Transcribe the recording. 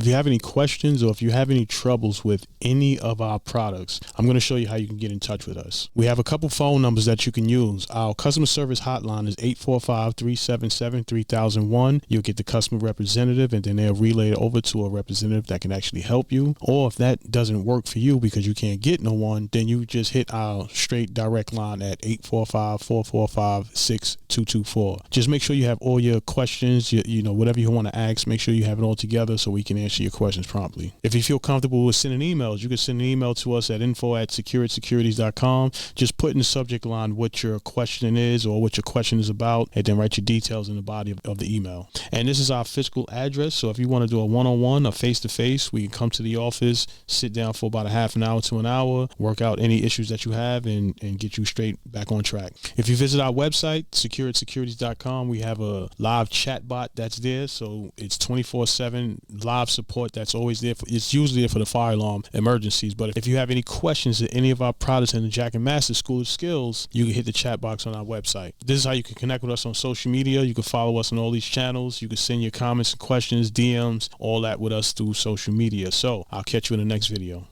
If you have any questions or if you have any troubles with any of our products, I'm going to show you how you can get in touch with us. We have a couple phone numbers that you can use. Our customer service hotline is 845-377-3001. You'll get the customer representative, and then they'll relay it over to a representative that can actually help you. Or if that doesn't work for you because you can't get no one, then you just hit our straight direct line at 845-445-6224. Just make sure you have all your questions, whatever you want to ask, make sure you have it all together so we can answer your questions promptly. If you feel comfortable with sending emails, you can send an email to us at info@securedsecurities.com. Just put in the subject line what your question is or what your question is about, and then write your details in the body of the email. And this is our physical address, so if you want to do a one-on-one or face-to-face, we can come to the office, sit down for about a half an hour to an hour, work out any issues that you have, and get you straight back on track. If you visit our website, securedsecurities.com, we have a live chat bot that's there, so it's 24/7 live support that's always there. It's usually there for the fire alarm emergencies, but if you have any questions to any of our products in the Jack and Master School of Skills, you can hit the chat box on our website. This is how you can connect with us on social media. You can follow us on all these channels. You can send your comments and questions, DMs, all that with us through social media. So I'll catch you in the next video.